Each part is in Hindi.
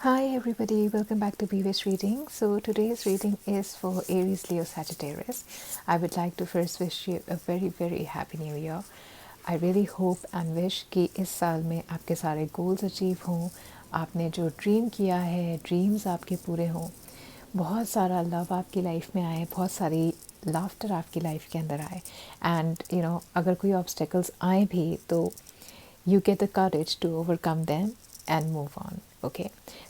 Hi everybody, welcome back to BWIS Reading. So today's reading is for Aries, Leo, Sagittarius. I would like to first wish you a very happy new year. I really hope and wish कि इस साल में आपके सारे goals achieve हों, आपने जो dream किया है, dreams आपके पूरे हों, बहुत सारा love आपकी life में आए, बहुत सारी laughter आपकी life के अंदर आए, and अगर कोई obstacles आए भी तो you get the courage to overcome them and move on. Okay,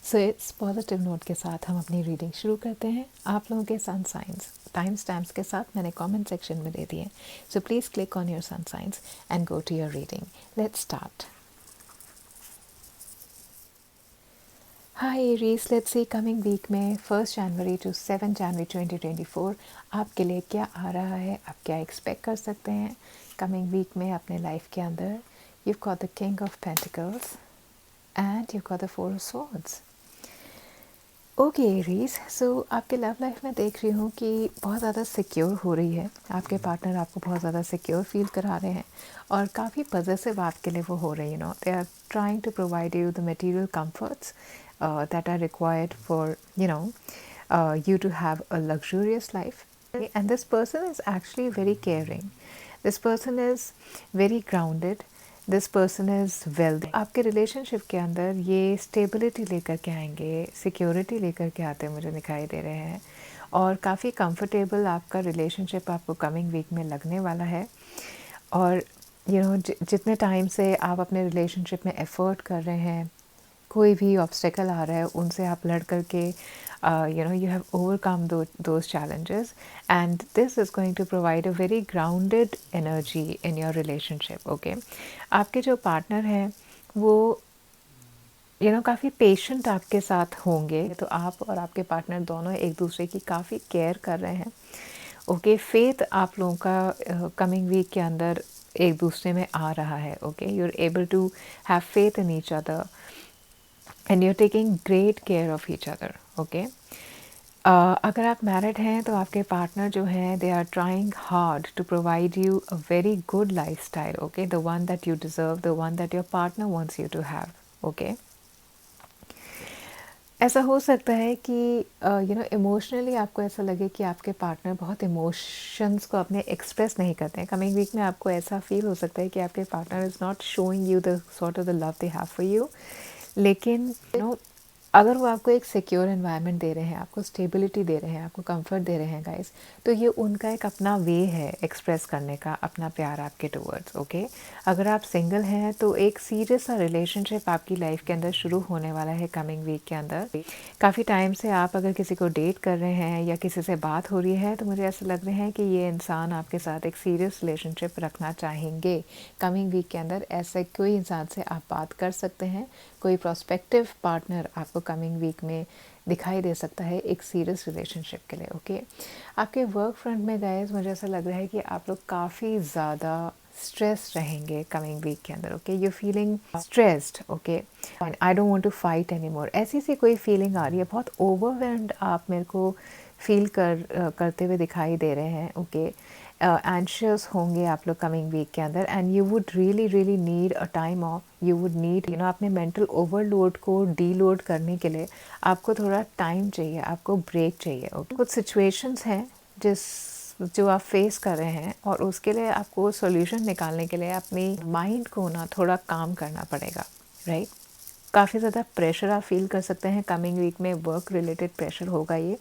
so इस पॉजिटिव नोट के साथ हम अपनी रीडिंग शुरू करते हैं. आप लोगों के सन साइंस टाइम स्टैम्प्स के साथ मैंने कमेंट सेक्शन में दे दिए, so please click on your sun साइंस and go to your reading. Let's start. Hi Aries, let's see coming week में 1 जनवरी टू 7 जनवरी 2024 आपके लिए क्या आ रहा है, आप क्या एक्सपेक्ट कर सकते हैं कमिंग वीक में अपने लाइफ के अंदर. You've got the King of Pentacles and you've got the Four of Swords. Okay Aries, so आपके लव लाइफ में देख रही हूँ कि बहुत ज़्यादा सिक्योर हो रही है. आपके पार्टनर आपको बहुत ज़्यादा सिक्योर फील करा रहे हैं और काफ़ी पॉजिटिव आपके लिए वो हो रही है. They are trying to provide you the material comforts that are required for you to have a luxurious life. And this person is actually very caring. This person is very grounded. This person is wealthy. आपके रिलेशनशिप के अंदर ये स्टेबिलिटी लेकर के आएंगे, सिक्योरिटी लेकर के आते मुझे दिखाई दे रहे हैं और काफ़ी कंफर्टेबल आपका रिलेशनशिप आपको कमिंग वीक में लगने वाला है. और जितने टाइम से आप अपने रिलेशनशिप में एफर्ट कर रहे हैं, कोई भी ऑब्स्टेकल आ रहा है उनसे आप लड़ करके you have overcome those challenges, and this is going to provide a very grounded energy in your relationship. Okay, आपके जो पार्टनर हैं वो काफ़ी पेशेंट आपके साथ होंगे, तो आप और आपके पार्टनर दोनों एक दूसरे की काफ़ी केयर कर रहे हैं. ओके, फेथ आप लोगों का कमिंग वीक के अंदर एक दूसरे में आ रहा है. Okay, you are able to have faith in each other and you're taking great care of each other. Okay, अगर आप मैरिड हैं तो आपके पार्टनर जो हैं they are trying hard to provide you a very good lifestyle. Okay, the one that you deserve, the one that your partner wants you to have. Okay, ऐसा हो सकता है कि इमोशनली आपको ऐसा लगे कि आपके पार्टनर बहुत इमोशंस को अपने एक्सप्रेस नहीं करते हैं. कमिंग वीक में आपको ऐसा फील हो सकता है कि आपके partner is not showing you the sort of the love they have for you. लेकिन अगर वो आपको एक सिक्योर एनवायरनमेंट दे रहे हैं, आपको स्टेबिलिटी दे रहे हैं, आपको कंफर्ट दे रहे हैं गाइस, तो ये उनका एक अपना वे है एक्सप्रेस करने का अपना प्यार आपके टूवर्ड्स. ओके, अगर आप सिंगल हैं तो एक सीरियस सा रिलेशनशिप आपकी लाइफ के अंदर शुरू होने वाला है कमिंग वीक के अंदर. काफ़ी टाइम से आप अगर किसी को डेट कर रहे हैं या किसी से बात हो रही है तो मुझे ऐसा लग रहा है कि ये इंसान आपके साथ एक सीरियस रिलेशनशिप रखना चाहेंगे कमिंग वीक के अंदर. ऐसे कोई इंसान से आप बात कर सकते हैं, कोई प्रोस्पेक्टिव पार्टनर आपको कमिंग वीक में दिखाई दे सकता है एक सीरियस रिलेशनशिप के लिए. ओके, आपके वर्क फ्रंट में गाइस मुझे ऐसा लग रहा है कि आप लोग काफ़ी ज़्यादा स्ट्रेस रहेंगे कमिंग वीक के अंदर. Okay, you feeling stressed. Okay, I don't want to fight any more, ऐसी सी कोई फीलिंग आ रही है. बहुत ओवरवेल्म्ड आप मेरे को फील करते हुए दिखाई दे रहे हैं. ओके, एंशियस होंगे आप लोग कमिंग वीक के अंदर and you would really need a time of. You would need अपने मेंटल ओवरलोड को डीलोड करने के लिए आपको थोड़ा टाइम चाहिए, आपको ब्रेक चाहिए. ओके, कुछ सिचुएशंस हैं जो आप फेस कर रहे हैं और उसके लिए आपको सॉल्यूशन निकालने के लिए अपनी माइंड को ना थोड़ा काम करना पड़ेगा. राइट, काफ़ी ज़्यादा प्रेशर आप फील कर सकते हैं कमिंग वीक में, वर्क रिलेटेड प्रेशर होगा ये.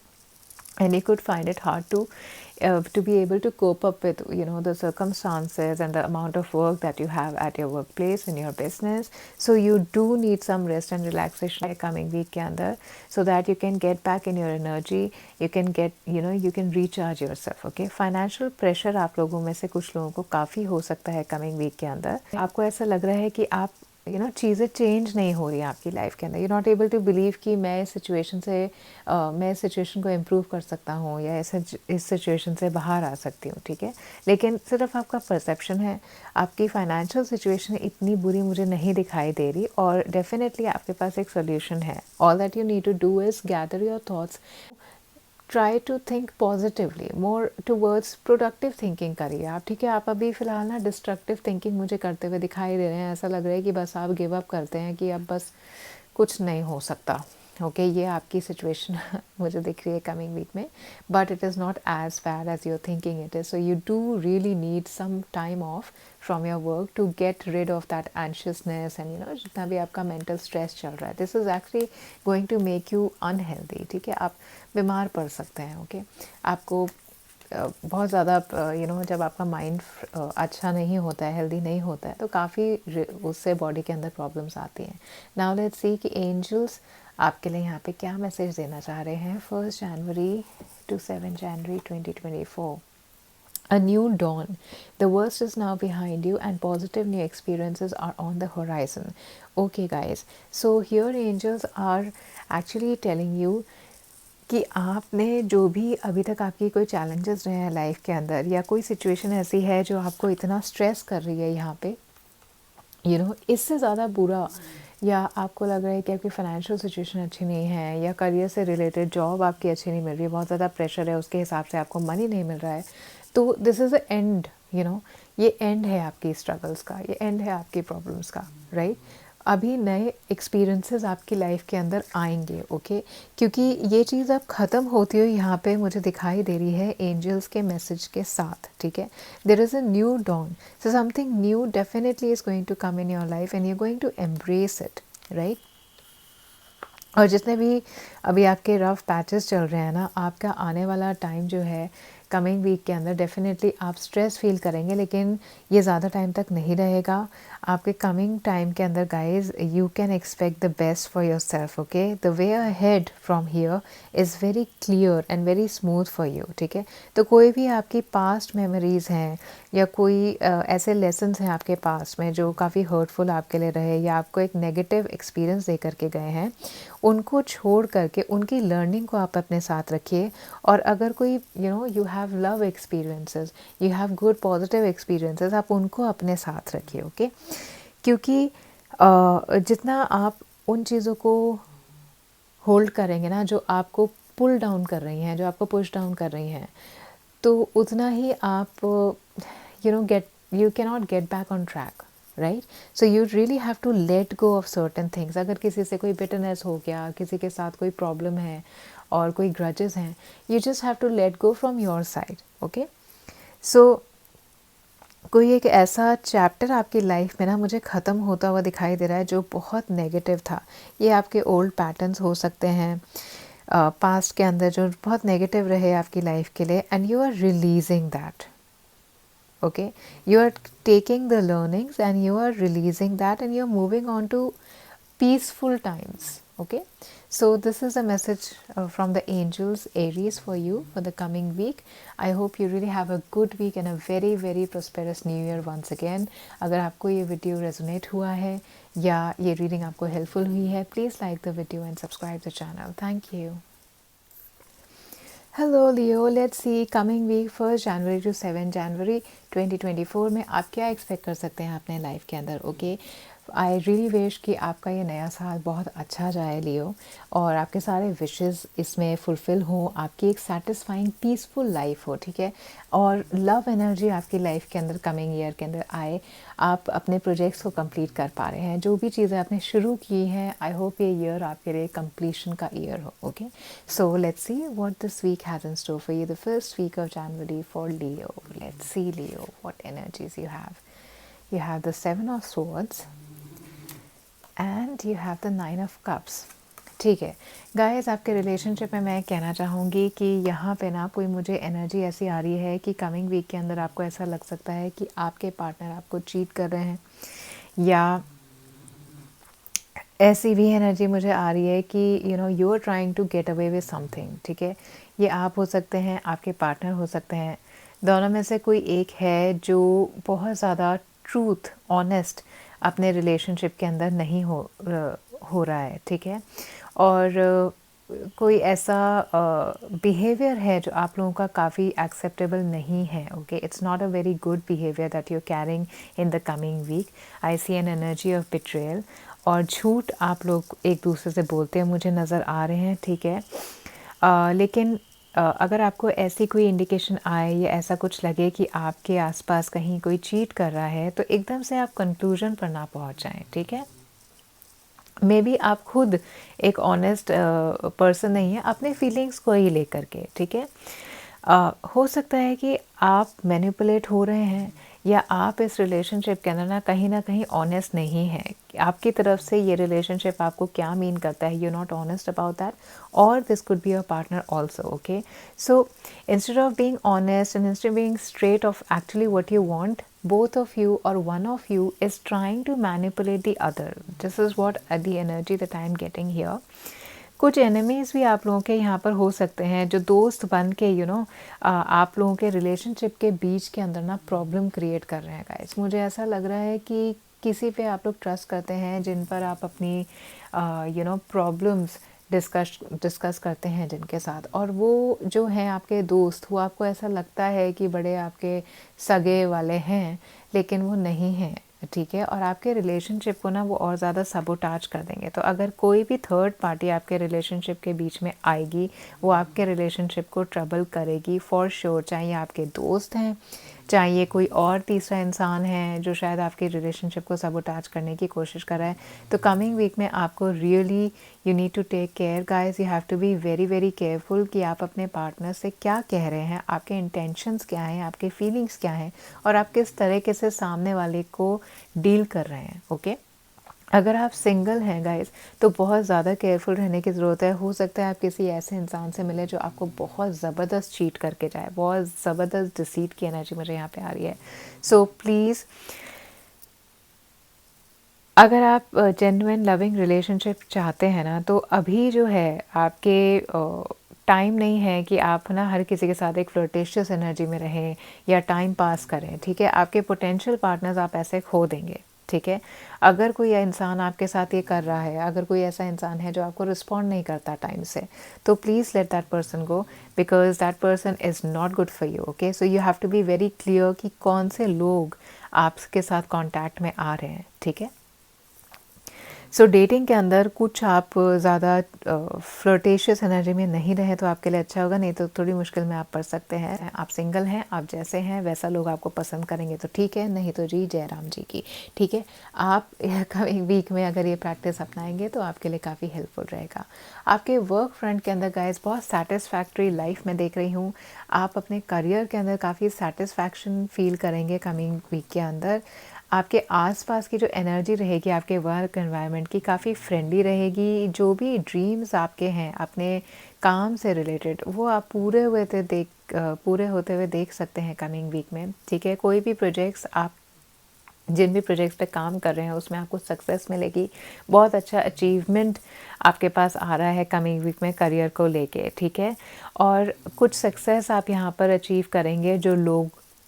And you could find it hard to be able to cope up with the circumstances and the amount of work that you have at your workplace in your business. So you do need some rest and relaxation coming week के अंदर, so that you can get back in your energy. You can get you can recharge yourself. Okay, financial pressure आप लोगों में से कुछ लोगों को काफ़ी हो सकता है coming week के अंदर. आपको ऐसा लग रहा है कि आप चीज़ें चेंज नहीं हो रही हैं आपकी लाइफ के अंदर. You not able to believe कि मैं इस सिचुएशन से मैं इस सिचुएशन को इम्प्रूव कर सकता हूँ या इस सिचुएशन से बाहर आ सकती हूँ. ठीक है, लेकिन सिर्फ आपका परसेप्शन है. आपकी फाइनेंशियल सिचुएशन इतनी बुरी मुझे नहीं दिखाई दे रही और डेफिनेटली आपके पास एक सोल्यूशन है. All that you need to do is gather your thoughts, try to think positively, more towards productive thinking करिए आप. ठीक है, आप अभी फ़िलहाल ना डिस्ट्रक्टिव थिंकिंग मुझे करते हुए दिखाई दे रहे हैं. ऐसा लग रहा है कि बस आप गिव अप करते हैं कि अब बस कुछ नहीं हो सकता. ओके ये आपकी सिचुएशन मुझे दिख रही है कमिंग वीक में, but it is not as bad as you're thinking it is. So you do really need some time off from your work to get rid of that anxiousness and जितना भी आपका मेंटल स्ट्रेस चल रहा है. This is actually going to make you unhealthy. ठीक है, आप बीमार पड़ सकते हैं. ओके आपको बहुत ज़्यादा जब आपका माइंड अच्छा नहीं होता है, हेल्दी नहीं होता है, तो काफ़ी उससे बॉडी के अंदर प्रॉब्लम्स आती हैं. नाउ लेट्स सी कि एंजल्स आपके लिए यहाँ पे क्या मैसेज देना चाह रहे हैं 1 January to 7 January 2024. A new dawn. The worst is now behind you and positive new experiences are on the horizon. Okay guys, so here angels are actually telling you कि आपने जो भी अभी तक आपकी कोई चैलेंजेस रहे हैं लाइफ के अंदर, या कोई सिचुएशन ऐसी है जो आपको इतना स्ट्रेस कर रही है यहाँ पे, इससे ज़्यादा बुरा, या आपको लग रहा है कि आपकी फाइनेंशियल सिचुएशन अच्छी नहीं है, या करियर से रिलेटेड जॉब आपकी अच्छी नहीं मिल रही है, बहुत ज़्यादा प्रेशर है, उसके हिसाब से आपको मनी नहीं मिल रहा है, तो दिस इज़ द एंड. ये एंड है आपकी स्ट्रगल्स का, ये एंड है आपकी प्रॉब्लम्स का, राइट. अभी नए एक्सपीरियंसेस आपकी लाइफ के अंदर आएंगे. ओके क्योंकि ये चीज़ अब ख़त्म होती हुई यहाँ पे मुझे दिखाई दे रही है एंजल्स के मैसेज के साथ. ठीक है, there is a new dawn, so something new definitely is going to come in your life and you going to embrace it, right. और जितने भी अभी आपके रफ पैचेस चल रहे हैं ना, आपका आने वाला टाइम जो है कमिंग वीक के अंदर डेफिनेटली आप स्ट्रेस फील करेंगे, लेकिन ये ज़्यादा टाइम तक नहीं रहेगा. आपके कमिंग टाइम के अंदर guys you can expect the best for your self. Okay the way ahead from here is very clear and very smooth for you. ठीक है, तो कोई भी आपकी पास्ट मेमोरीज़ हैं, या कोई ऐसे लेसन्स हैं आपके पास्ट में जो काफ़ी हर्टफुल आपके लिए रहे, या आपको एक नेगेटिव एक्सपीरियंस दे करके गए हैं, उनको छोड़ करके उनकी लर्निंग को आप अपने साथ रखिए. और अगर कोई you have love experiences, you have good positive experiences, आप उनको अपने साथ रखिए. ओके क्योंकि जितना आप उन चीज़ों को होल्ड करेंगे ना जो आपको पुल डाउन कर रही हैं, जो आपको पुश डाउन कर रही हैं, तो उतना ही आप you cannot get back on track, right? So you really have to let go of certain things. अगर किसी से कोई bitterness हो गया, किसी के साथ कोई problem है और कोई grudges हैं, you just have to let go from your side, okay? So कोई एक ऐसा चैप्टर आपकी लाइफ में ना मुझे ख़त्म होता हुआ दिखाई दे रहा है जो बहुत नेगेटिव था. ये आपके ओल्ड पैटर्न्स हो सकते हैं पास्ट के अंदर जो बहुत नेगेटिव रहे आपकी लाइफ के लिए, and you are releasing that. Okay, you are taking the learnings and you are releasing that and you're moving on to peaceful times. Okay, so this is a message from the angels Aries for you for the coming week. I hope you really have a good week and a very very prosperous new year once again. अगर आपको ये वीडियो रेजोनेट हुआ है या ये रीडिंग आपको हेल्पफुल हुई है, please like the video and subscribe the channel. Thank you. Hello Leo, let's see coming week 1 January to 7 January 2024 में आप क्या एक्सपेक्ट कर सकते हैं अपने लाइफ के अंदर. ओके आई रियली विश कि आपका ये नया साल बहुत अच्छा जाए लियो, और आपके सारे विशेस इसमें फुलफ़िल हों, आपकी एक सेटिस्फाइंग पीसफुल लाइफ हो. ठीक है, और लव एनर्जी आपकी लाइफ के अंदर कमिंग ईयर के अंदर आए, आप अपने प्रोजेक्ट्स को कंप्लीट कर पा रहे हैं, जो भी चीज़ें आपने शुरू की हैं. आई होप ये ईयर आपके लिए कंप्लीशन का ईयर हो. Okay so let's see what this week has in store for you the first week of January for Leo. Let's see Leo what energies you have. You have the 7 of Swords and you have the 9 of Cups. ठीक है गाइस, आपके रिलेशनशिप में मैं कहना चाहूँगी कि यहाँ पे ना कोई मुझे एनर्जी ऐसी आ रही है कि कमिंग वीक के अंदर आपको ऐसा लग सकता है कि आपके पार्टनर आपको चीट कर रहे हैं, या ऐसी भी एनर्जी मुझे आ रही है कि you are trying to get away with something. ठीक है, ये आप हो सकते हैं, आपके पार्टनर हो सकते हैं, दोनों में से कोई एक है जो बहुत ज़्यादा ट्रूथ ऑनेस्ट अपने रिलेशनशिप के अंदर नहीं हो रहा है. ठीक है, और कोई ऐसा बिहेवियर है जो आप लोगों का काफ़ी एक्सेप्टेबल नहीं है. Okay it's not a very good behaviour that you are carrying in the coming week. I see an energy of betrayal, और झूठ आप लोग एक दूसरे से बोलते हैं मुझे नज़र आ रहे हैं. ठीक है, लेकिन अगर आपको ऐसी कोई इंडिकेशन आए या ऐसा कुछ लगे कि आपके आसपास कहीं कोई चीट कर रहा है, तो एकदम से आप कंक्लूजन पर ना पहुंच जाएं. ठीक है, मे बी आप खुद एक ऑनेस्ट पर्सन नहीं है अपने फीलिंग्स को ही लेकर के, ठीक है। हो सकता है कि आप मैनिपुलेट हो रहे हैं या आप इस रिलेशनशिप के अंदर ना कहीं ऑनेस्ट नहीं है। आपकी तरफ से ये रिलेशनशिप आपको क्या मीन करता है, you not honest about that, और this could be your partner also, okay. So instead of being honest and instead of being straight of actually what you want, both of you or one of you is trying to manipulate the other. This is what the energy that I am getting here. कुछ एनिमीज़ भी आप लोगों के यहाँ पर हो सकते हैं जो दोस्त बन के आप लोगों के रिलेशनशिप के बीच के अंदर ना प्रॉब्लम क्रिएट कर रहे हैं गाइस। मुझे ऐसा लग रहा है कि किसी पे आप लोग ट्रस्ट करते हैं जिन पर आप अपनी प्रॉब्लम्स डिस्कस करते हैं जिनके साथ, और वो जो हैं आपके दोस्त, वो आपको ऐसा लगता है कि बड़े आपके सगे वाले हैं, लेकिन वो नहीं हैं, ठीक है। और आपके रिलेशनशिप को ना वो और ज़्यादा सबोटाज कर देंगे। तो अगर कोई भी थर्ड पार्टी आपके रिलेशनशिप के बीच में आएगी, वो आपके रिलेशनशिप को ट्रबल करेगी फॉर श्योर, चाहे ये आपके दोस्त हैं, चाहे ये कोई और तीसरा इंसान है जो शायद आपके रिलेशनशिप को सबोटाज करने की कोशिश कर रहा है। तो कमिंग वीक में आपको really you need to take care guys, you have to be very very careful कि आप अपने पार्टनर से क्या कह रहे हैं, आपके इंटेंशंस क्या हैं, आपके फीलिंग्स क्या हैं, और आप किस तरीके से सामने वाले को डील कर रहे हैं, ओके। अगर आप सिंगल हैं गाइस तो बहुत ज़्यादा केयरफुल रहने की ज़रूरत है। हो सकता है आप किसी ऐसे इंसान से मिले जो आपको बहुत ज़बरदस्त चीट करके जाए, बहुत ज़बरदस्त डिसीट की एनर्जी मुझे यहाँ पे आ रही है। सो प्लीज़, अगर आप जेन्युइन लविंग रिलेशनशिप चाहते हैं ना, तो अभी जो है आपके टाइम नहीं है कि आप ना हर किसी के साथ एक फ्लर्टेशियस एनर्जी में रहें या टाइम पास करें, ठीक है। आपके पोटेंशियल पार्टनर्स आप ऐसे खो देंगे, ठीक है। अगर कोई इंसान आपके साथ ये कर रहा है, अगर कोई ऐसा इंसान है जो आपको रिस्पॉन्ड नहीं करता टाइम से, तो please let that person go, because that person is not good for you, okay. So you have to be very clear कि कौन से लोग आपके साथ कॉन्टैक्ट में आ रहे हैं, ठीक है। सो डेटिंग के अंदर कुछ आप ज़्यादा फ्लर्टेशियस एनर्जी में नहीं रहे तो आपके लिए अच्छा होगा, नहीं तो थोड़ी मुश्किल में आप पड़ सकते हैं। आप सिंगल हैं, आप जैसे हैं वैसा लोग आपको पसंद करेंगे तो ठीक है, नहीं तो जी जय राम जी की, ठीक है। आप कमिंग वीक में अगर ये प्रैक्टिस अपनाएंगे तो आपके लिए काफ़ी हेल्पफुल रहेगा। आपके वर्क फ्रंट के अंदर गाइस बहुत सेटिस्फैक्ट्री लाइफ में देख रही हूँ। आप अपने करियर के अंदर काफ़ी सेटिस्फैक्शन फील करेंगे कमिंग वीक के अंदर। आपके आसपास की जो एनर्जी रहेगी आपके वर्क एनवायरनमेंट की काफ़ी फ्रेंडली रहेगी। जो भी ड्रीम्स आपके हैं अपने काम से रिलेटेड, वो आप पूरे होते हुए देख सकते हैं कमिंग वीक में, ठीक है। कोई भी प्रोजेक्ट्स आप जिन भी प्रोजेक्ट्स पे काम कर रहे हैं उसमें आपको सक्सेस मिलेगी। बहुत अच्छा अचीवमेंट आपके पास आ रहा है कमिंग वीक में करियर को लेके, ठीक है। और कुछ सक्सेस आप यहाँ पर अचीव करेंगे जो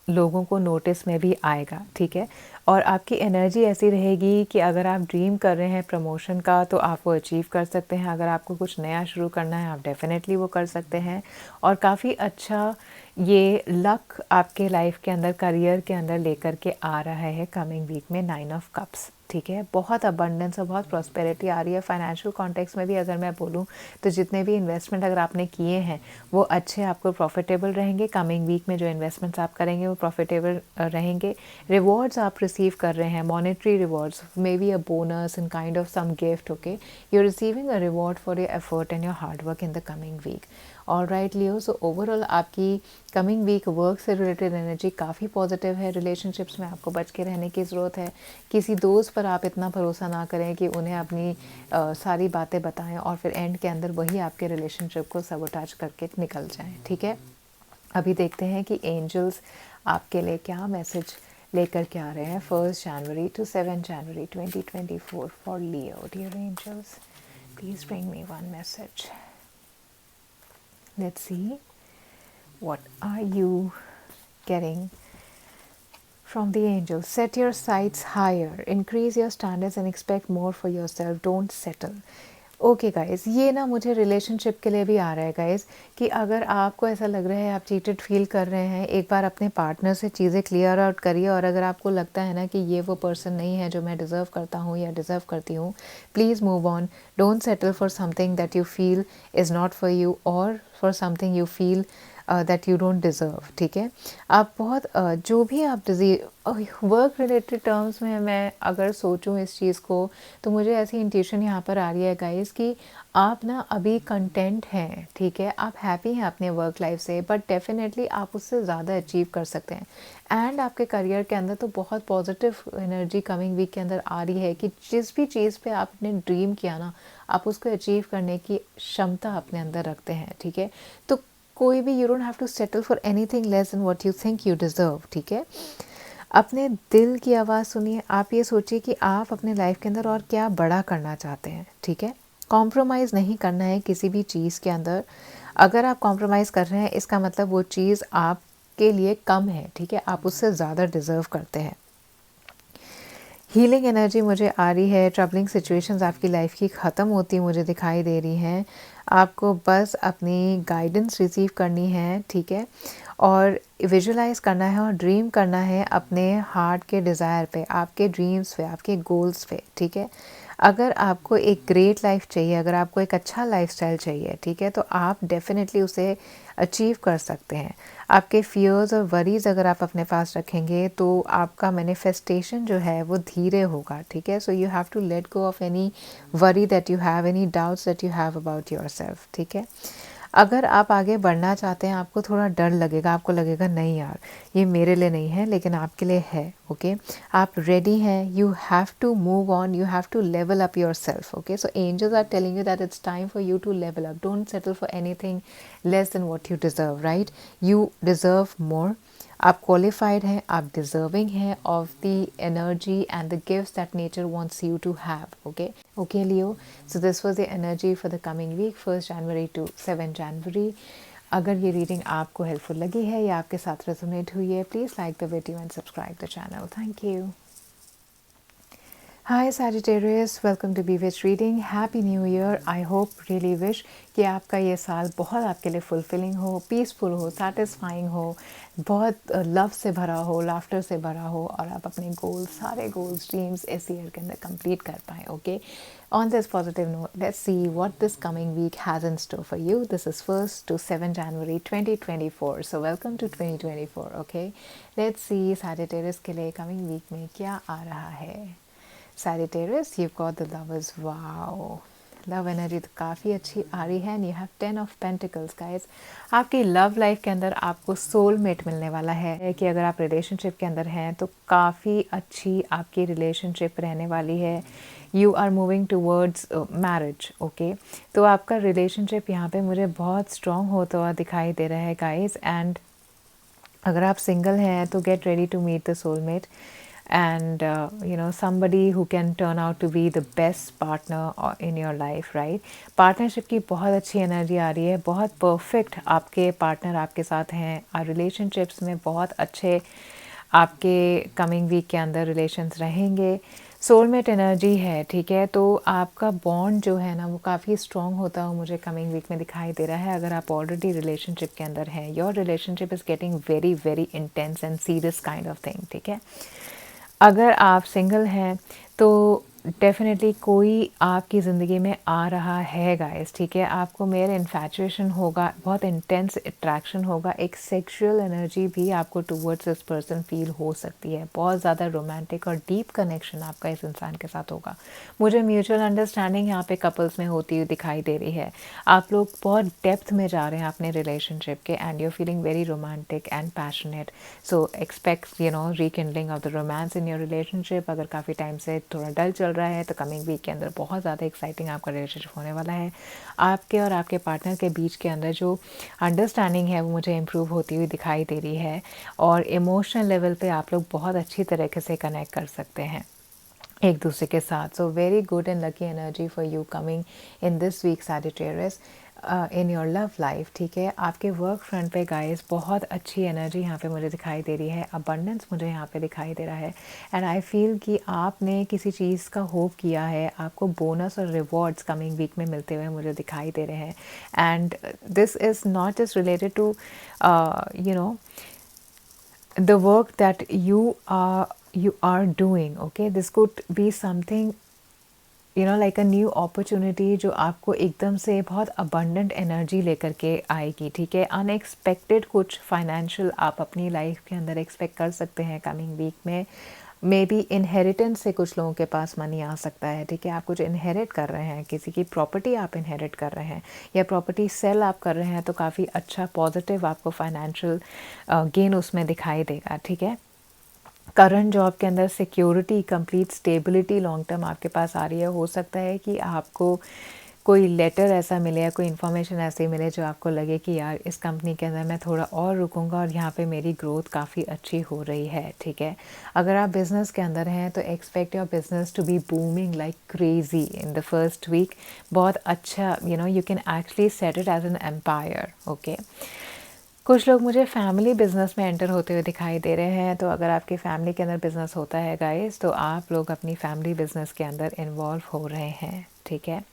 लोगों को नोटिस में भी आएगा, ठीक है। और आपकी एनर्जी ऐसी रहेगी कि अगर आप ड्रीम कर रहे हैं प्रमोशन का तो आप वो अचीव कर सकते हैं। अगर आपको कुछ नया शुरू करना है आप डेफिनेटली वो कर सकते हैं। और काफ़ी अच्छा ये लक आपके लाइफ के अंदर, करियर के अंदर लेकर के आ रहा है कमिंग वीक में 9 ऑफ कप्स, ठीक है। बहुत अबंडेंस और बहुत प्रॉस्पेरिटी आ रही है। फाइनेंशियल कॉन्टेक्स्ट में भी अगर मैं बोलूँ तो जितने भी इन्वेस्टमेंट अगर आपने किए हैं वो अच्छे आपको प्रॉफिटेबल रहेंगे। कमिंग वीक में जो इन्वेस्टमेंट्स आप करेंगे वो प्रॉफिटेबल रहेंगे। रिवॉर्ड्स आप रिसीव कर रहे हैं, monetary rewards, maybe a bonus in kind of some gift, okay. You are receiving a reward for your effort and your hard work in the coming week. All right Leo, so overall आपकी कमिंग वीक वर्क से रिलेटेड एनर्जी काफ़ी पॉजिटिव है। रिलेशनशिप्स में आपको बच के रहने की ज़रूरत है। किसी दोस्त पर आप इतना भरोसा ना करें कि उन्हें अपनी सारी बातें बताएं और फिर एंड के अंदर वही आपके रिलेशनशिप को सबोटाज करके निकल जाएं, ठीक है। अभी देखते हैं कि एंजल्स आपके लिए क्या मैसेज लेकर के आ रहे हैं 1 January to 7 January 2024 for Leo. Dear angels, please bring me one message. Let's see, what are you getting from the angels? Set your sights higher, increase your standards and expect more for yourself. Don't settle. Okay guys, ये ना मुझे रिलेशनशिप के लिए भी आ रहा है गाइज़, कि अगर आपको ऐसा लग रहा है आप चीटेड फील कर रहे हैं, एक बार अपने पार्टनर से चीज़ें क्लियर आउट करिए। और अगर आपको लगता है ना कि ये वो पर्सन नहीं है जो मैं डिज़र्व करता हूँ या डिज़र्व करती हूँ, please move on. Don't settle for something that you feel is not for you, और for something you feel that you don't deserve, ठीक है। आप बहुत जो भी आप वर्क रिलेटेड टर्म्स में मैं अगर सोचूं इस चीज़ को, तो मुझे ऐसी इंट्यूशन यहाँ पर आ रही है गाइस कि आप ना अभी कंटेंट हैं, ठीक है, आप हैप्पी हैं अपने वर्क लाइफ से, बट डेफिनेटली आप उससे ज़्यादा अचीव कर सकते हैं। एंड आपके करियर के अंदर तो बहुत पॉजिटिव एनर्जी कमिंग वीक के अंदर आ रही है कि जिस भी चीज़ पे आपने ड्रीम किया ना, आप उसको अचीव करने की क्षमता अपने अंदर रखते हैं, ठीक है। तो कोई भी, you don't have to settle for anything less than what you think you deserve, ठीक है। अपने दिल की आवाज़ सुनिए। आप ये सोचिए कि आप अपने लाइफ के अंदर और क्या बड़ा करना चाहते हैं, ठीक है। कॉम्प्रोमाइज़ नहीं करना है किसी भी चीज़ के अंदर। अगर आप कॉम्प्रोमाइज़ कर रहे हैं, इसका मतलब वो चीज़ आपके लिए कम है, ठीक है, आप उससे ज़्यादा डिज़र्व करते हैं। हीलिंग एनर्जी मुझे आ रही है। ट्रबलिंग सिचुएशंस आपकी लाइफ की ख़त्म होती मुझे दिखाई दे रही हैं। आपको बस अपनी गाइडेंस रिसीव करनी है, ठीक है, और विजुलाइज करना है और ड्रीम करना है अपने हार्ट के डिज़ायर पे, आपके ड्रीम्स पे, आपके गोल्स पे, ठीक है। अगर आपको एक ग्रेट लाइफ चाहिए, अगर आपको एक अच्छा लाइफस्टाइल चाहिए, ठीक है, तो आप डेफिनेटली उसे अचीव कर सकते हैं। आपके फियर्स और वरीज़ अगर आप अपने पास रखेंगे, तो आपका मैनिफेस्टेशन जो है वो धीरे होगा, ठीक है। So you have to let go of any worry that you have, any doubts that you have about yourself, ठीक है। अगर आप आगे बढ़ना चाहते हैं, आपको थोड़ा डर लगेगा, आपको लगेगा नहीं यार ये मेरे लिए नहीं है, लेकिन आपके लिए है, ओके। आप रेडी हैं, you have to move on, you have to level up yourself, okay. So angels are telling you that it's time for you to level up, don't settle for anything less than what you deserve, right. You deserve more. आप क्वालिफाइड हैं, आप डिजर्विंग हैं of the energy and the gifts that nature wants you to have, okay. Okay Leo, so this was the energy for the coming week 1 January to 7 January. अगर ये रीडिंग आपको हेल्पफुल लगी है या आपके साथ रेजोनेट हुई है, please like the video and subscribe the channel. Thank you. Hi Sagittarius, welcome to be witch reading. Happy new year. I hope, really wish कि आपका ये साल बहुत आपके लिए फुलफिलिंग हो, पीसफुल हो, सेटिस्फाइंग हो, बहुत लव से भरा हो, लाफ्टर से भरा हो, और आप अपने गोल्स, सारे गोल्स, ड्रीम्स इस ईयर के अंदर कंप्लीट कर पाएँ, okay. On this positive note, let's see what this coming week has in store for you. This is 1 to 7 January 2024, so welcome to 2024, okay. Let's see Sagittarius के लिए कमिंग वीक में क्या आ रहा है। Sagittarius, you've got the lovers. Wow, love energy तो काफ़ी अच्छी आ रही है। And you have 10 of pentacles guys. आपकी लव लाइफ के अंदर आपको सोलमेट मिलने वाला है कि अगर आप रिलेशनशिप के अंदर हैं तो काफ़ी अच्छी आपकी रिलेशनशिप रहने वाली है। You are moving towards marriage, okay. तो आपका रिलेशनशिप यहाँ पे मुझे बहुत स्ट्रॉन्ग होता हुआ दिखाई दे रहा है गाइस। एंड अगर आप सिंगल हैं तो get ready to meet the soulmate, and somebody who can turn out to be the best partner in your life, right? Partnership की बहुत अच्छी एनर्जी आ रही है, बहुत परफेक्ट आपके पार्टनर आपके साथ हैं, और रिलेशनशिप्स में बहुत अच्छे आपके कमिंग वीक के अंदर रिलेशंस रहेंगे। सोलमेट एनर्जी है, ठीक है। तो आपका बॉन्ड जो है ना वो काफ़ी स्ट्रॉन्ग होता हुआ मुझे कमिंग वीक में दिखाई दे रहा है। अगर आप ऑलरेडी रिलेशनशिप के अंदर हैं, your relationship is getting very very intense and serious kind of thing, ठीक है। अगर आप सिंगल हैं तो डेफिनेटली कोई आपकी ज़िंदगी में आ रहा है गाइस, ठीक है। आपको मेरे इन्फैचुएशन होगा, बहुत इंटेंस अट्रैक्शन होगा, एक सेक्सुअल एनर्जी भी आपको टूवर्ड्स दिस पर्सन फील हो सकती है। बहुत ज़्यादा रोमांटिक और डीप कनेक्शन आपका इस इंसान के साथ होगा। मुझे म्यूचुअल अंडरस्टैंडिंग यहाँ पे कपल्स में होती हुई दिखाई दे रही है। आप लोग बहुत डेप्थ में जा रहे हैं अपने रिलेशनशिप के, and you feeling very romantic and passionate. So expect rekindling of the romance in your relationship. अगर काफ़ी टाइम से थोड़ा डल चल रहा है तो कमिंग वीक के अंदर बहुत ज़्यादा एक्साइटिंग आपका रिलेशनशिप होने वाला है। आपके और आपके पार्टनर के बीच के अंदर जो अंडरस्टैंडिंग है वो मुझे इम्प्रूव होती हुई दिखाई दे रही है, और इमोशनल लेवल पे आप लोग बहुत अच्छी तरीके से कनेक्ट कर सकते हैं एक दूसरे के साथ। So very good and lucky energy for you coming in this week Sagittarius in your love life, ठीक है। आपके वर्क फ्रंट पे गाइस बहुत अच्छी एनर्जी यहाँ पे मुझे दिखाई दे रही है। अबंडेंस मुझे यहाँ पे दिखाई दे रहा है, एंड आई फील कि आपने किसी चीज़ का होप किया है, आपको बोनस और रिवॉर्ड्स कमिंग वीक में मिलते हुए मुझे दिखाई दे रहे हैं। And this is not just related to the work that you are doing, okay. This could be something like a new opportunity जो आपको एकदम से बहुत अबंडेंट एनर्जी लेकर के आएगी, ठीक है। अनएक्सपेक्टेड कुछ फाइनेंशियल आप अपनी लाइफ के अंदर एक्सपेक्ट कर सकते हैं कमिंग वीक में। मे बी इनहेरिटेंस से कुछ लोगों के पास मनी आ सकता है, ठीक है। आप कुछ इनहेरिट कर रहे हैं, किसी की प्रॉपर्टी आप इनहेरिट कर रहे हैं या प्रॉपर्टी सेल आप कर रहे हैं, तो काफ़ी अच्छा पॉजिटिव आपको फाइनेंशियल गेन उसमें दिखाई देगा, ठीक है। करंट जॉब के अंदर security, complete stability long term आपके पास आ रही है। हो सकता है कि आपको कोई लेटर ऐसा मिले या कोई इन्फॉर्मेशन ऐसी मिले जो आपको लगे कि यार इस कंपनी के अंदर मैं थोड़ा और रुकूंगा और यहाँ पे मेरी ग्रोथ काफ़ी अच्छी हो रही है, ठीक है। अगर आप बिज़नेस के अंदर हैं तो expect your business to be booming like crazy in the first week. बहुत अच्छा, you can actually set it as an empire, okay. कुछ लोग मुझे फैमिली बिजनेस में एंटर होते हुए दिखाई दे रहे हैं, तो अगर आपकी फैमिली के अंदर बिजनेस होता है गाइस, तो आप लोग अपनी फैमिली बिजनेस के अंदर इन्वॉल्व हो रहे हैं, ठीक है।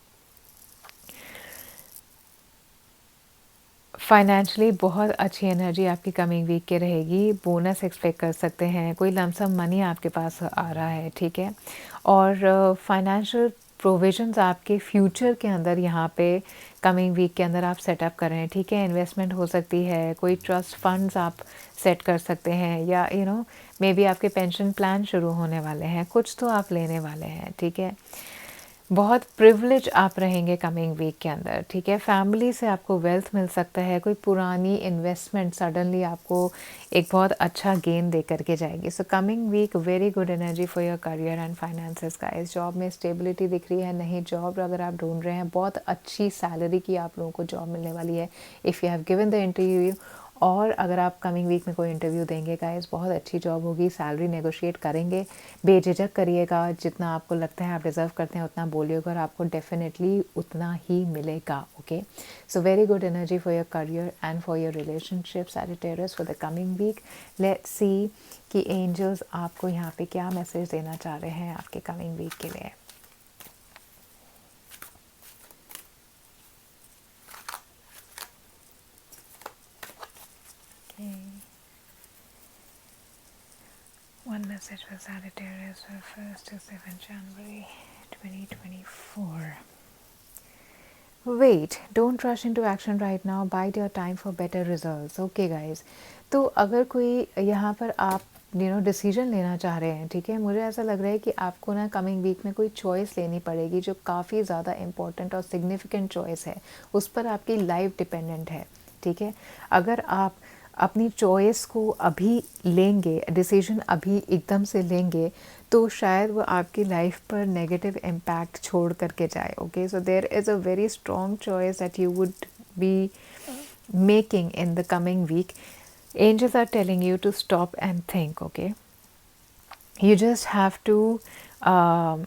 फाइनेंशियली बहुत अच्छी एनर्जी आपकी कमिंग वीक के रहेगी। बोनस एक्सपेक्ट कर सकते हैं, कोई लमसम मनी आपके पास आ रहा है, ठीक है। और फाइनेंशियल प्रोविजंस आपके फ्यूचर के अंदर यहाँ पे कमिंग वीक के अंदर आप सेटअप कर रहे हैं, ठीक है। इन्वेस्टमेंट हो सकती है, कोई ट्रस्ट फंड्स आप सेट कर सकते हैं, या मे बी आपके पेंशन प्लान शुरू होने वाले हैं, कुछ तो आप लेने वाले हैं, ठीक है। बहुत प्रिविलेज आप रहेंगे कमिंग वीक के अंदर, ठीक है। फैमिली से आपको वेल्थ मिल सकता है, कोई पुरानी इन्वेस्टमेंट सडनली आपको एक बहुत अच्छा गेन दे करके जाएगी। So coming week very good energy for your career and finances का। इस जॉब में स्टेबिलिटी दिख रही है, नई जॉब अगर आप ढूंढ रहे हैं, बहुत अच्छी सैलरी की आप लोगों को जॉब मिलने वाली है if you have given the interview. और अगर आप कमिंग वीक में कोई इंटरव्यू देंगे गाइस, बहुत अच्छी जॉब होगी, सैलरी नेगोशिएट करेंगे, बेझिझक करिएगा, जितना आपको लगता है आप डिज़र्व करते हैं उतना बोलिएगा और आपको डेफिनेटली उतना ही मिलेगा, okay. So very good energy for your career and for your relationship Sagittarius for the coming week. Let's see कि एंजल्स आपको यहाँ पे क्या मैसेज देना चाह रहे हैं आपके कमिंग वीक के लिए। One message for Sagittarius for 1st to 7th January 2024. Wait, don't rush into action right now. Bide your time for better results. Okay guys. तो अगर कोई यहाँ पर आप डिसीजन लेना चाह रहे हैं, ठीक है, मुझे ऐसा लग रहा है कि आपको ना कमिंग वीक में कोई चॉइस लेनी पड़ेगी जो काफ़ी ज़्यादा इम्पोर्टेंट और सिग्निफिकेंट चॉइस है, उस पर आपकी लाइफ डिपेंडेंट है, ठीक है। अगर आप अपनी चॉइस को अभी लेंगे, डिसीजन अभी एकदम से लेंगे, तो शायद वो आपकी लाइफ पर नेगेटिव इम्पैक्ट छोड़ करके जाए, okay. So there is a very strong choice that you would be making in the coming week. Angels are telling you to stop and think, okay. You just have to um,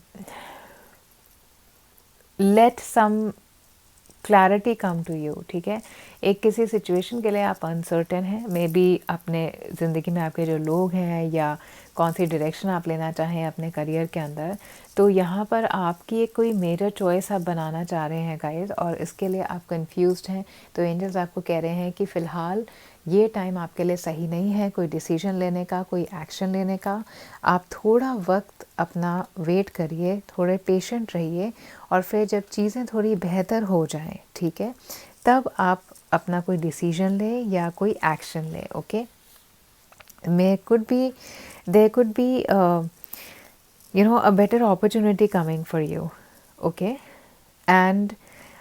let some clarity come to you, ठीक है। एक किसी सिचुएशन के लिए आप अनसर्टेन हैं, मे बी अपने ज़िंदगी में आपके जो लोग हैं या कौन सी डायरेक्शन आप लेना चाहें अपने करियर के अंदर, तो यहाँ पर आपकी एक कोई मेजर चॉइस आप बनाना चाह रहे हैं गाइस, और इसके लिए आप कंफ्यूज्ड हैं। तो एंजल्स आपको कह रहे हैं कि फ़िलहाल ये टाइम आपके लिए सही नहीं है कोई डिसीजन लेने का, कोई एक्शन लेने का। आप थोड़ा वक्त अपना वेट करिए, थोड़े पेशेंट रहिए, और फिर जब चीज़ें थोड़ी बेहतर हो जाएं, ठीक है, तब आप अपना कोई डिसीजन लें या कोई एक्शन लें, okay. there could be a better opportunity coming for you, okay. and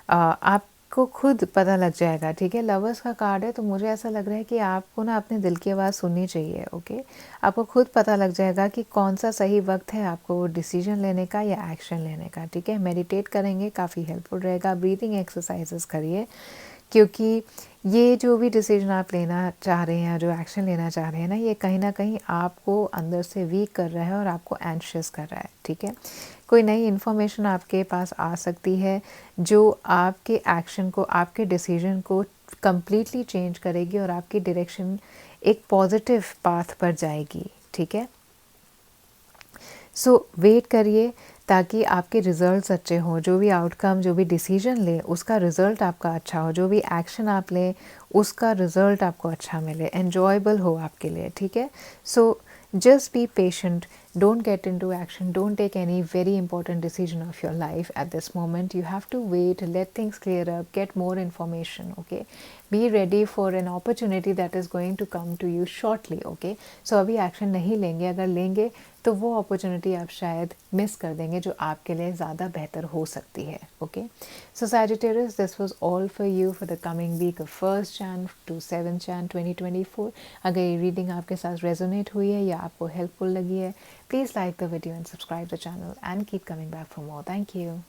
आपको खुद पता लग जाएगा, ठीक है। लवर्स का कार्ड है, तो मुझे ऐसा लग रहा है कि आपको ना अपने दिल की आवाज़ सुननी चाहिए, ओके। आपको खुद पता लग जाएगा कि कौन सा सही वक्त है आपको वो डिसीजन लेने का या एक्शन लेने का, ठीक है। मेडिटेट करेंगे, काफ़ी हेल्पफुल रहेगा। ब्रीथिंग एक्सरसाइजेस करिए, क्योंकि ये जो भी डिसीजन आप लेना चाह रहे हैं, जो एक्शन लेना चाह रहे हैं ना, ये कहीं ना कहीं आपको अंदर से वीक कर रहा है और आपको एंशियस कर रहा है, ठीक है। कोई नई इन्फॉर्मेशन आपके पास आ सकती है जो आपके एक्शन को, आपके डिसीजन को कम्प्लीटली चेंज करेगी और आपकी डायरेक्शन एक पॉजिटिव पाथ पर जाएगी, ठीक है। सो वेट करिए ताकि आपके रिज़ल्ट्स अच्छे हों, जो भी आउटकम, जो भी डिसीजन लें उसका रिज़ल्ट आपका अच्छा हो, जो भी एक्शन आप लें उसका रिज़ल्ट आपको अच्छा मिले, एन्जॉयबल हो आपके लिए, ठीक है। So just be patient, Don't get into action. Don't take any very important decision of your life at this moment. You have to wait, let things clear up, get more information. Okay, be ready for an opportunity that is going to come to you shortly. Okay, so अभी एक्शन नहीं लेंगे, अगर लेंगे तो वो अपॉर्चुनिटी आप शायद मिस कर देंगे जो आपके लिए ज़्यादा बेहतर हो सकती है. Okay, so Sagittarius, this was all for you for the coming week of 1 Jan to 7 Jan 2024. अगर ये रीडिंग आपके साथ रेजोनेट हुई है या आपको हेल्पफुल लगी है, please like the video and subscribe the channel and keep coming back for more. Thank you.